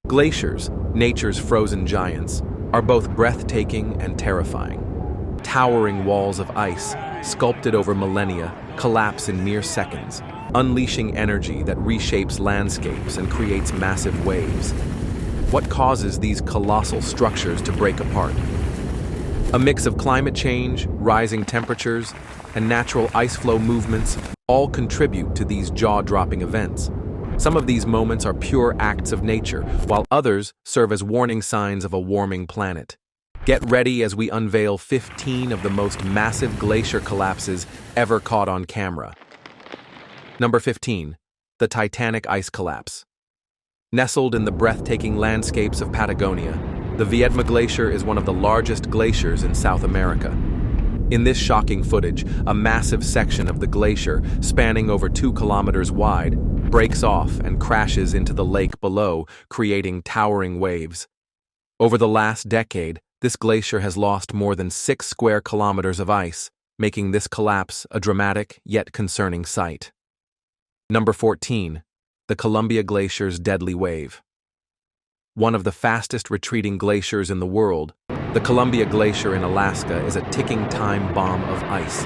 Glaciers, nature's frozen giants, are both breathtaking and terrifying. Towering walls of ice, sculpted over millennia, collapse in mere seconds, unleashing energy that reshapes landscapes and creates massive waves. What causes these colossal structures to break apart? A mix of climate change, rising temperatures, and natural ice flow movements all contribute to these jaw-dropping events. Some of these moments are pure acts of nature, while others serve as warning signs of a warming planet. Get ready as we unveil 15 of the most massive glacier collapses ever caught on camera. Number 15. The Titanic Ice Collapse. Nestled in the breathtaking landscapes of Patagonia, the Viedma Glacier is one of the largest glaciers in South America. In this shocking footage, a massive section of the glacier, spanning over 2 kilometers wide, breaks off and crashes into the lake below, creating towering waves. Over the last decade, this glacier has lost more than 6 square kilometers of ice, making this collapse a dramatic yet concerning sight. Number 14. The Columbia Glacier's deadly wave. One of the fastest retreating glaciers in the world, the Columbia Glacier in Alaska is a ticking time bomb of ice.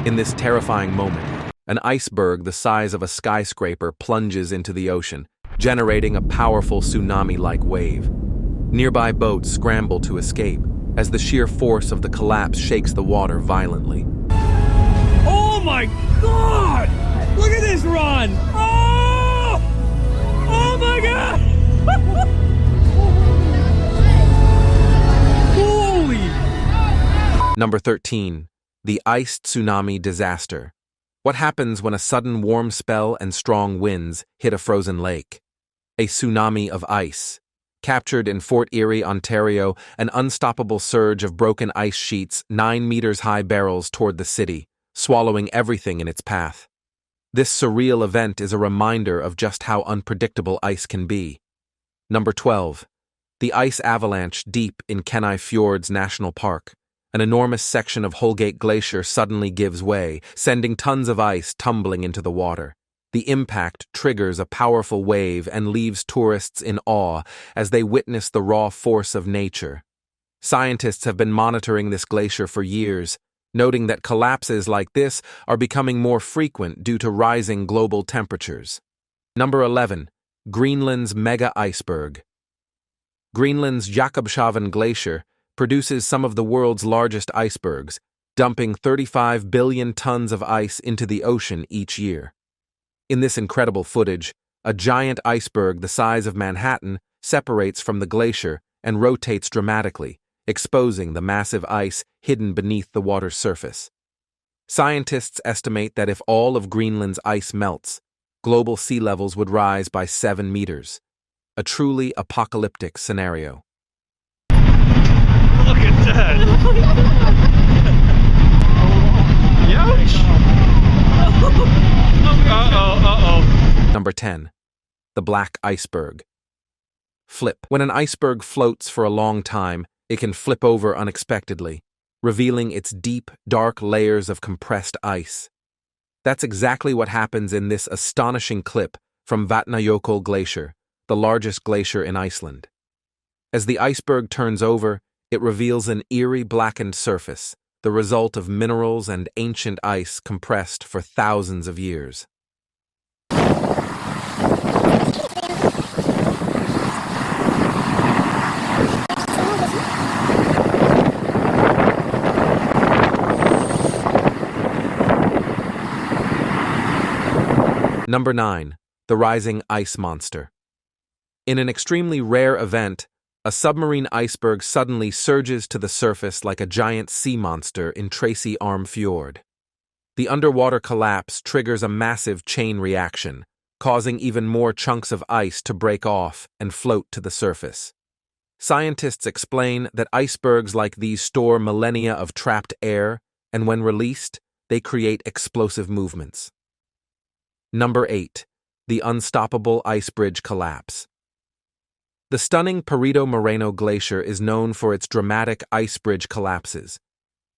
In this terrifying moment, an iceberg the size of a skyscraper plunges into the ocean, generating a powerful tsunami-like wave. Nearby boats scramble to escape, as the sheer force of the collapse shakes the water violently. Oh my God! Look at this run! Oh! Oh my God! Holy! Number 13. The Ice Tsunami Disaster. What happens when a sudden warm spell and strong winds hit a frozen lake? A tsunami of ice. Captured in Fort Erie, Ontario, an unstoppable surge of broken ice sheets 9 meters high barrels toward the city, swallowing everything in its path. This surreal event is a reminder of just how unpredictable ice can be. Number 12. The ice avalanche deep in Kenai Fjords National Park. An enormous section of Holgate Glacier suddenly gives way, sending tons of ice tumbling into the water. The impact triggers a powerful wave and leaves tourists in awe as they witness the raw force of nature. Scientists have been monitoring this glacier for years, noting that collapses like this are becoming more frequent due to rising global temperatures. Number 11. Greenland's mega iceberg. Greenland's Jakobshavn Glacier produces some of the world's largest icebergs, dumping 35 billion tons of ice into the ocean each year. In this incredible footage, a giant iceberg the size of Manhattan separates from the glacier and rotates dramatically, exposing the massive ice hidden beneath the water's surface. Scientists estimate that if all of Greenland's ice melts, global sea levels would rise by 7 meters. A truly apocalyptic scenario. Look at that! Ouch! Uh-oh. Number 10. The black iceberg. Flip. When an iceberg floats for a long time, it can flip over unexpectedly, revealing its deep, dark layers of compressed ice. That's exactly what happens in this astonishing clip from Vatnajökull Glacier, the largest glacier in Iceland. As the iceberg turns over, it reveals an eerie blackened surface, the result of minerals and ancient ice compressed for thousands of years. Number 9. The rising ice monster. In an extremely rare event, a submarine iceberg suddenly surges to the surface like a giant sea monster in Tracy Arm Fjord. The underwater collapse triggers a massive chain reaction, causing even more chunks of ice to break off and float to the surface. Scientists explain that icebergs like these store millennia of trapped air, and when released, they create explosive movements. Number 8. The unstoppable ice bridge collapse. The stunning Perito Moreno Glacier is known for its dramatic ice bridge collapses.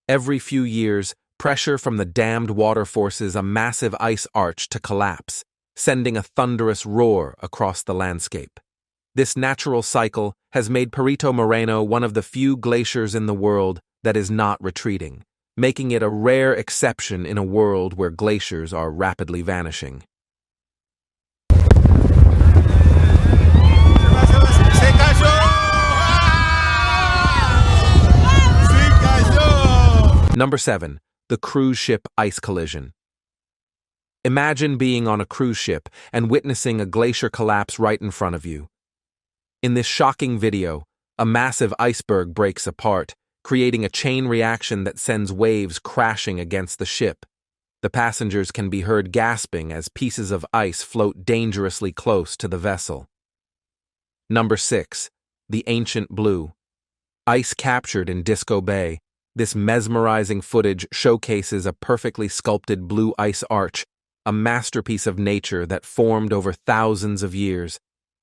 Every few years, pressure from the dammed water forces a massive ice arch to collapse, sending a thunderous roar across the landscape. This natural cycle has made Perito Moreno one of the few glaciers in the world that is not retreating, making it a rare exception in a world where glaciers are rapidly vanishing. Number 7. The cruise ship ice collision. Imagine being on a cruise ship and witnessing a glacier collapse right in front of you. In this shocking video, a massive iceberg breaks apart, creating a chain reaction that sends waves crashing against the ship. The passengers can be heard gasping as pieces of ice float dangerously close to the vessel. Number 6. The ancient blue. Ice captured in Disco Bay. This mesmerizing footage showcases a perfectly sculpted blue ice arch, a masterpiece of nature that formed over thousands of years.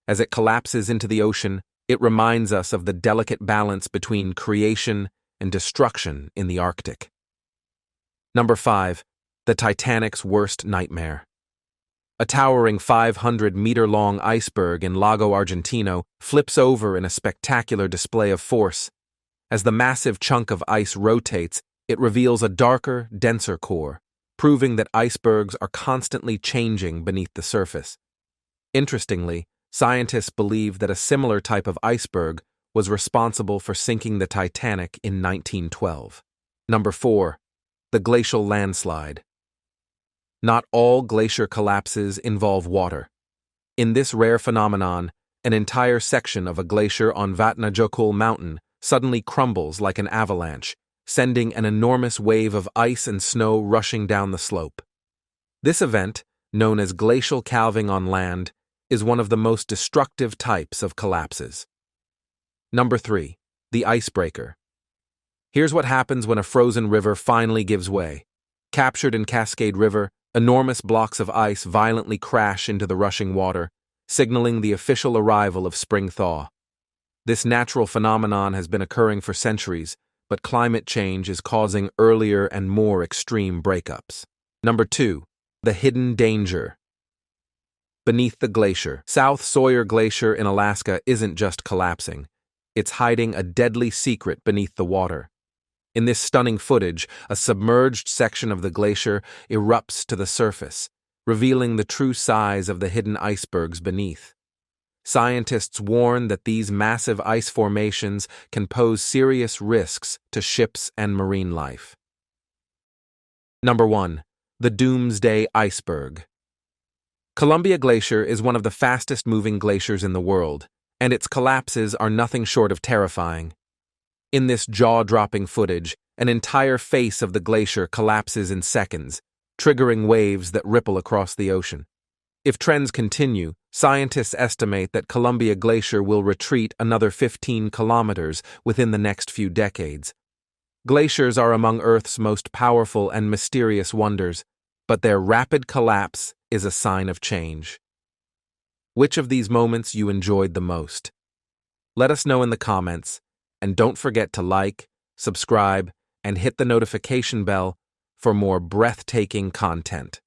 As it collapses into the ocean, it reminds us of the delicate balance between creation and destruction in the Arctic. Number 5. The Titanic's worst nightmare. A towering 500-meter-long iceberg in Lago Argentino flips over in a spectacular display of force. As the massive chunk of ice rotates, it reveals a darker, denser core, proving that icebergs are constantly changing beneath the surface. Interestingly, scientists believe that a similar type of iceberg was responsible for sinking the Titanic in 1912. Number 4. The Glacial landslide. Not all glacier collapses involve water. In this rare phenomenon, an entire section of a glacier on Vatnajökull mountain suddenly crumbles like an avalanche, sending an enormous wave of ice and snow rushing down the slope. This event, known as glacial calving on land, is one of the most destructive types of collapses. Number 3. The icebreaker. Here's what happens when a frozen river finally gives way. Captured in Cascade River, enormous blocks of ice violently crash into the rushing water, signaling the official arrival of spring thaw. This natural phenomenon has been occurring for centuries, but climate change is causing earlier and more extreme breakups. Number 2. The hidden danger. Beneath the glacier, South Sawyer Glacier in Alaska isn't just collapsing. It's hiding a deadly secret beneath the water. In this stunning footage, a submerged section of the glacier erupts to the surface, revealing the true size of the hidden icebergs beneath. Scientists warn that these massive ice formations can pose serious risks to ships and marine life. Number 1. The Doomsday Iceberg. Columbia Glacier is one of the fastest-moving glaciers in the world, and its collapses are nothing short of terrifying. In this jaw-dropping footage, an entire face of the glacier collapses in seconds, triggering waves that ripple across the ocean. If trends continue, scientists estimate that Columbia Glacier will retreat another 15 kilometers within the next few decades. Glaciers are among Earth's most powerful and mysterious wonders, but their rapid collapse is a sign of change. Which of these moments you enjoyed the most? Let us know in the comments, and don't forget to like, subscribe, and hit the notification bell for more breathtaking content.